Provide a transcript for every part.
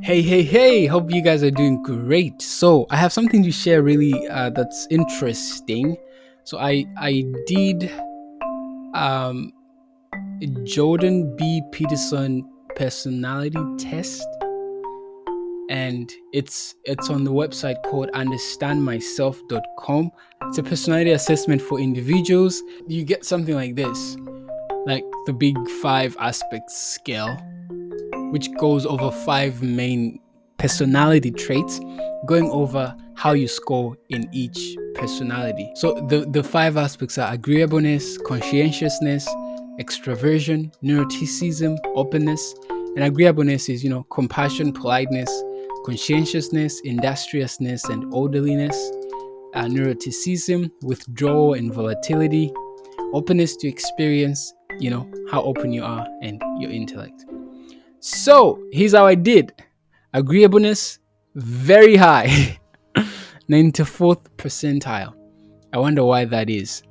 Hey, hope you guys are doing great. So I have something to share really that's interesting. So I did um a Jordan B. Peterson personality test, and it's on the website called understandmyself.com. It's a personality assessment for individuals. You get something like this, like the big 5 aspects scale, which goes over 5 main personality traits, going over how you score in each personality. So the 5 aspects are agreeableness, conscientiousness, extraversion, neuroticism, openness. And agreeableness is, compassion, politeness, conscientiousness, industriousness, and orderliness. Neuroticism, withdrawal and volatility, openness to experience, how open you are, and your intellect. So here's how I did. Agreeableness, very high, 94th percentile. I wonder why that is.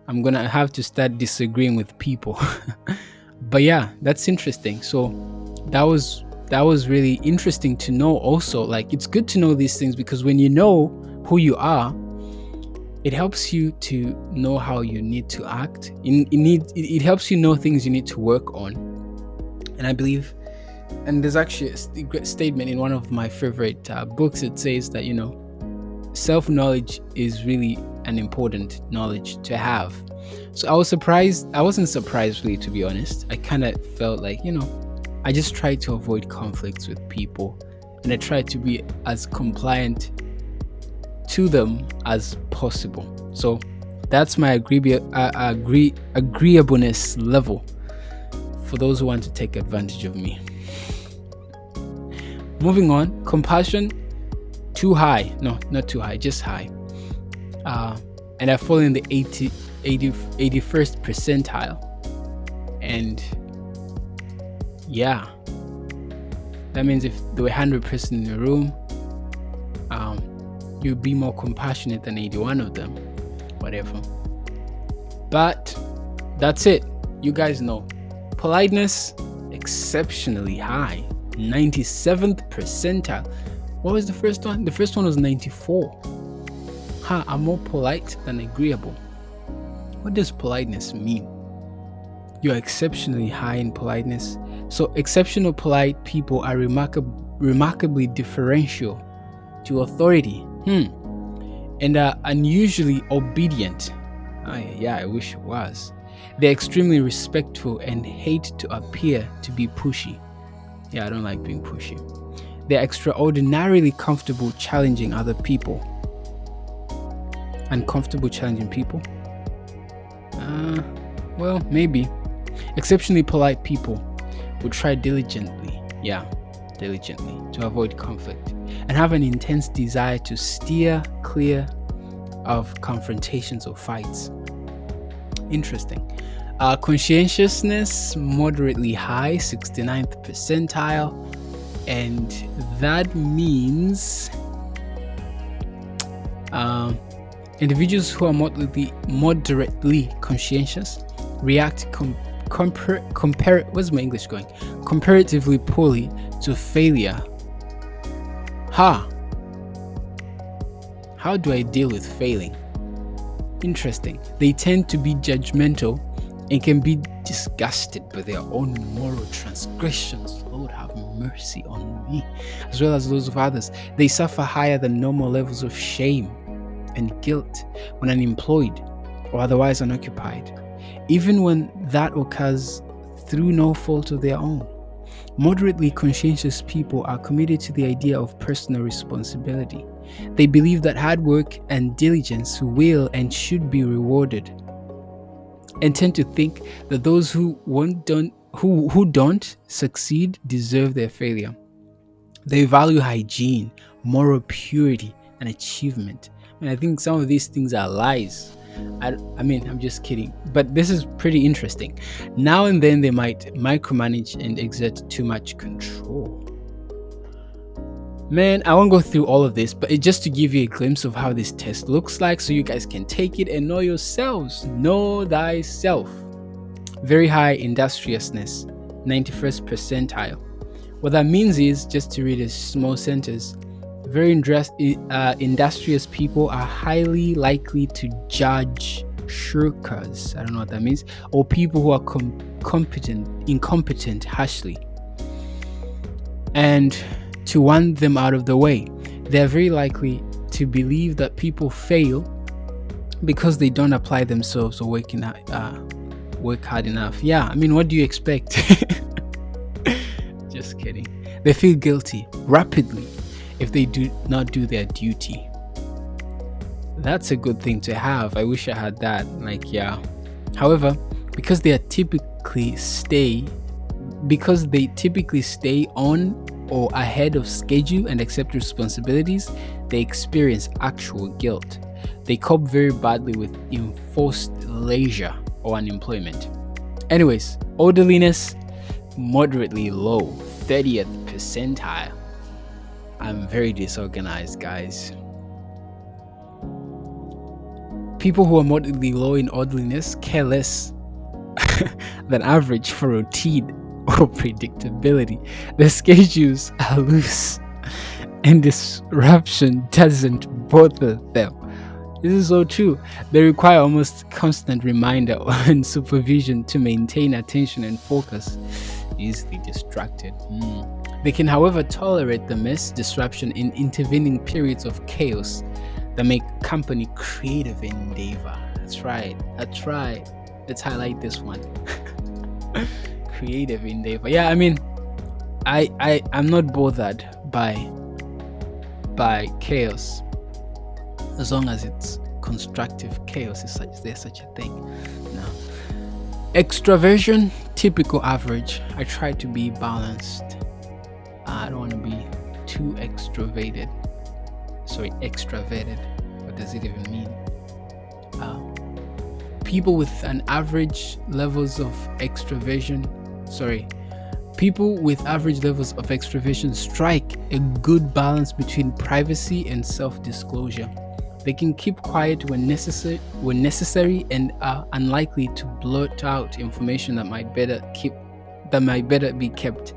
I'm gonna have to start disagreeing with people. But yeah, that's interesting. So that was really interesting to know also. Like, it's good to know these things, because when you know who you are, it helps you to know how you need to act. It helps you know things you need to work on. And I believe, and there's actually a great statement in one of my favorite books. It says that, self-knowledge is really an important knowledge to have. So I wasn't surprised, really, to be honest. I kind of felt like, I just try to avoid conflicts with people, and I try to be as compliant to them as possible. So that's my agreeableness level for those who want to take advantage of me. Moving on, compassion, too high. No, not too high, just high. And I fall in the 81st percentile. And yeah, that means if there were 100 persons in the room, you'd be more compassionate than 81 of them, whatever. But that's it. You guys know. Politeness, exceptionally high, 97th percentile. What was the first one? The first one was 94. I'm more polite than agreeable. What does politeness mean? You're exceptionally high in politeness. So exceptional polite people are remarkably differential to authority. And are unusually obedient. I wish it was. They're extremely respectful and hate to appear to be pushy. Yeah, I don't like being pushy. They're extraordinarily comfortable challenging other people. Uncomfortable challenging people? Well, maybe. Exceptionally polite people would try diligently to avoid conflict, and have an intense desire to steer clear of confrontations or fights. Interesting. Conscientiousness, moderately high, 69th percentile. And that means individuals who are moderately conscientious react comparatively poorly to failure. How do I deal with failing? Interesting. They tend to be judgmental and can be disgusted by their own moral transgressions. Lord, have mercy on me, as well as those of others. They suffer higher than normal levels of shame and guilt when unemployed or otherwise unoccupied, even when that occurs through no fault of their own. Moderately conscientious people are committed to the idea of personal responsibility. They believe that hard work and diligence will and should be rewarded, and tend to think that those who don't succeed deserve their failure. They value hygiene, moral purity, and achievement. And I think some of these things are lies. I mean, I'm just kidding. But this is pretty interesting. Now and then they might micromanage and exert too much control. Man, I won't go through all of this, but it's just to give you a glimpse of how this test looks like, so you guys can take it and know yourselves. Know thyself. Very high industriousness, 91st percentile. What that means is, just to read a small sentence, very industrious people are highly likely to judge shirkers, I don't know what that means, or people who are incompetent harshly, and to want them out of the way. They're very likely to believe that people fail because they don't apply themselves or work hard enough. Yeah, I mean, what do you expect? Just kidding. They feel guilty rapidly if they do not do their duty. That's a good thing to have. I wish I had that. Yeah. However, because they typically stay on or ahead of schedule and accept responsibilities, they experience actual guilt. They cope very badly with enforced leisure or unemployment. Anyways, orderliness, moderately low, 30th percentile. I'm very disorganized, guys. People who are moderately low in orderliness care less than average for routine or predictability. Their schedules are loose and disruption doesn't bother them. This is so true. They require almost constant reminder and supervision to maintain attention and focus. Easily distracted. They can, however, tolerate the mess, disruption, in intervening periods of chaos that make company creative endeavor. That's right. Let's highlight this one. Creative endeavor. Yeah, I mean, I'm not bothered by chaos as long as it's constructive chaos. Is there such a thing? No. Extraversion, typical average. I try to be balanced. I don't want to be too extroverted. What does it even mean? People with average levels of extraversion strike a good balance between privacy and self-disclosure. They can keep quiet when necessary and are unlikely to blurt out information that might better be kept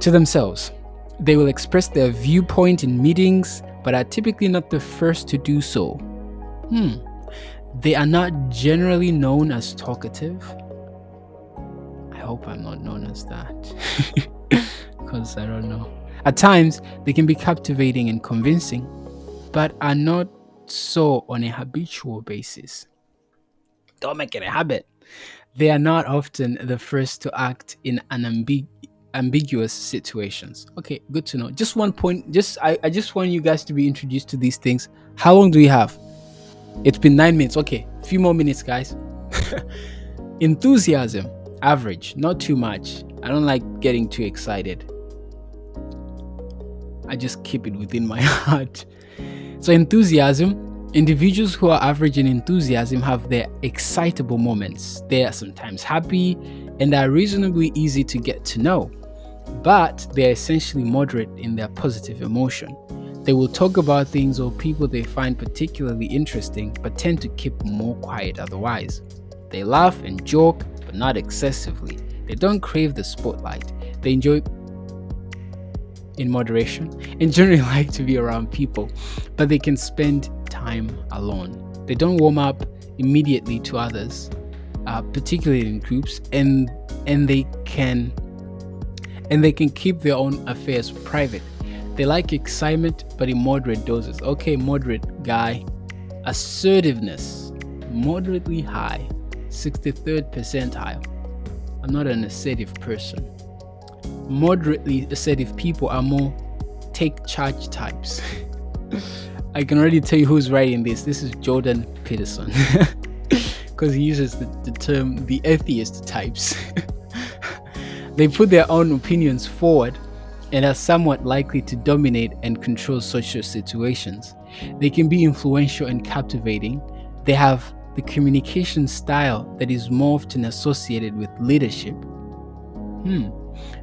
to themselves. They will express their viewpoint in meetings, but are typically not the first to do so. They are not generally known as talkative. I hope I'm not known as that. Because I don't know. At times, they can be captivating and convincing, but are not so on a habitual basis. Don't make it a habit. They are not often the first to act in ambiguous situations. Okay, good to know. Just one point. I just want you guys to be introduced to these things. How long do we have? It's been 9 minutes. Okay, a few more minutes, guys. Enthusiasm, average, not too much. I don't like getting too excited. I just keep it within my heart. So enthusiasm, individuals who are average in enthusiasm have their excitable moments. They are sometimes happy and are reasonably easy to get to know, but they are essentially moderate in their positive emotion. They will talk about things or people they find particularly interesting, but tend to keep more quiet otherwise. They laugh and joke, but not excessively. They don't crave the spotlight. They enjoy in moderation and generally like to be around people, but they can spend time alone. They don't warm up immediately to others, particularly in groups, and they can keep their own affairs private. They like excitement, but in moderate doses. Okay, moderate guy. Assertiveness, moderately high, 63rd percentile. I'm not an assertive person. Moderately assertive people are more take charge types. I can already tell you who's writing this. This is Jordan Peterson, because he uses the term the atheist types. They put their own opinions forward and are somewhat likely to dominate and control social situations. They can be influential and captivating. They have the communication style that is more often associated with leadership.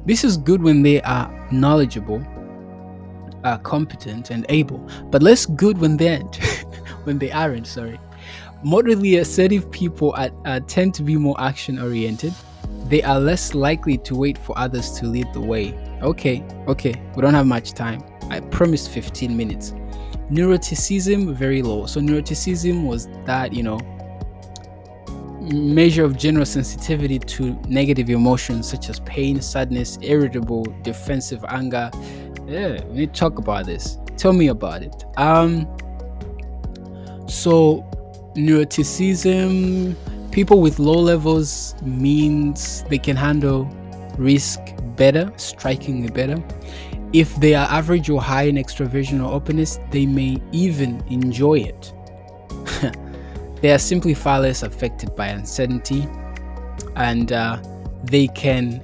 This is good when they are knowledgeable, competent, and able, but less good when they aren't. Moderately assertive people tend to be more action-oriented. They are less likely to wait for others to lead the way. Okay, we don't have much time. I promised 15 minutes. Neuroticism, very low. So neuroticism was that, measure of general sensitivity to negative emotions such as pain, sadness, irritable, defensive, anger. Yeah, we need to talk about this. Tell me about it. So neuroticism, people with low levels means they can handle risk better, strikingly better. If they are average or high in extravision or openness, they may even enjoy it. They are simply far less affected by uncertainty, and they can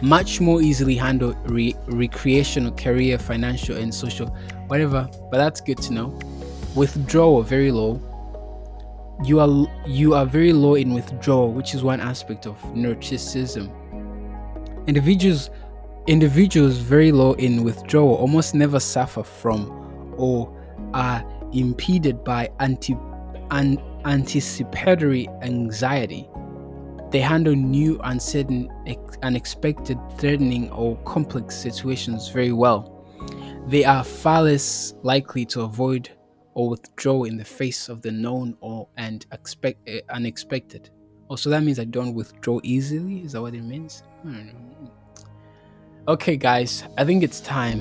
much more easily handle recreational, career, financial, and social, whatever. But that's good to know. Withdrawal, very low. You are very low in withdrawal, which is one aspect of neuroticism. Individuals very low in withdrawal almost never suffer from or are impeded by anticipatory anxiety. They handle new, uncertain, unexpected, threatening, or complex situations very well. They are far less likely to avoid or withdraw in the face of the known or unexpected. Also, that means I don't withdraw easily. Is that what it means? Okay, guys, I think it's time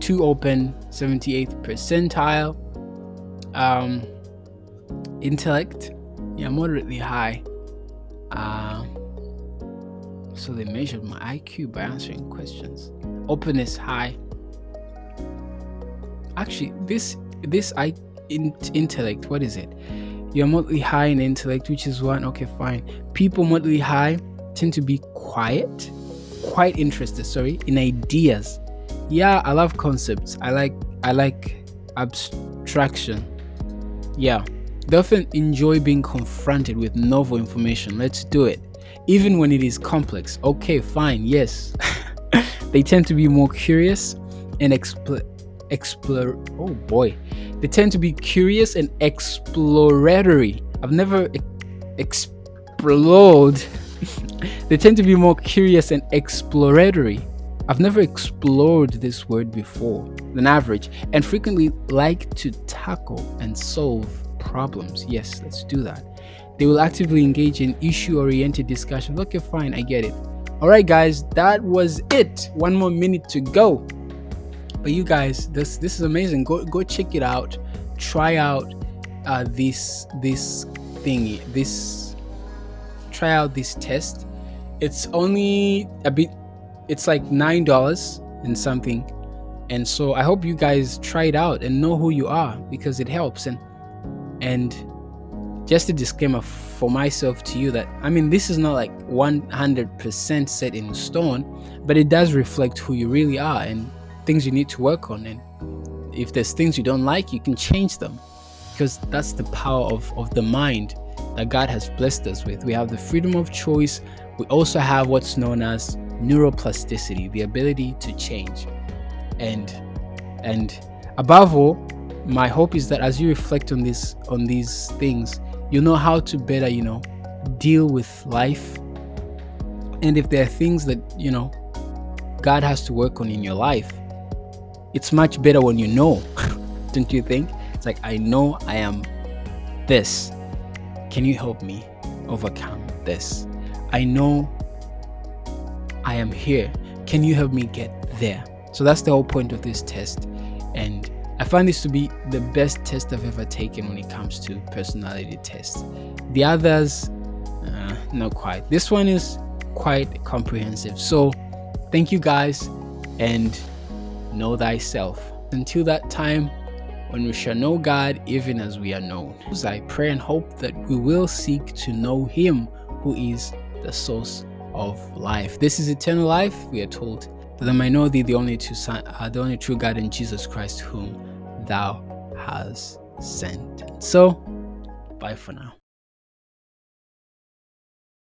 to open 78th percentile. Intellect, moderately high. So they measured my IQ by answering questions. Openness, high. Actually, this intellect, what is it? You're moderately high in intellect, which is one. Okay, fine. People moderately high tend to be quite interested, in ideas. Yeah, I love concepts. I like abstraction. Yeah, they often enjoy being confronted with novel information. Let's do it, even when it is complex. Okay, fine. Yes. They tend to be more curious and they tend to be curious and exploratory. I've never explored. They tend to be more curious and exploratory. I've never explored this word before than average, and frequently like to tackle and solve problems. Yes, let's do that. They will actively engage in issue-oriented discussions. Okay, fine, I get it. All right, guys, that was it. One more minute to go. But you guys, this is amazing. Go check it out. Try out this thingy. Try out this test. It's only a bit. It's like $9 and something. And so I hope you guys try it out and know who you are, because it helps. And just a disclaimer for myself to you that, this is not like 100% set in stone, but it does reflect who you really are and things you need to work on. And if there's things you don't like, you can change them, because that's the power of the mind that God has blessed us with. We have the freedom of choice. We also have what's known as neuroplasticity, the ability to change. And above all, my hope is that as you reflect on these things, you know how to better, deal with life. And if there are things that, God has to work on in your life, it's much better when you know. Don't you think? It's like, I know I am this. Can you help me overcome this? I know I am here. Can you help me get there? So that's the whole point of this test. And I find this to be the best test I've ever taken when it comes to personality tests. The others, not quite. This one is quite comprehensive. So thank you guys, and know thyself. Until that time, when we shall know God even as we are known. I pray and hope that we will seek to know Him who is the source of life. This is eternal life, we are told, that they might know Thee, the only true God, and Jesus Christ, whom Thou hast sent. So, bye for now.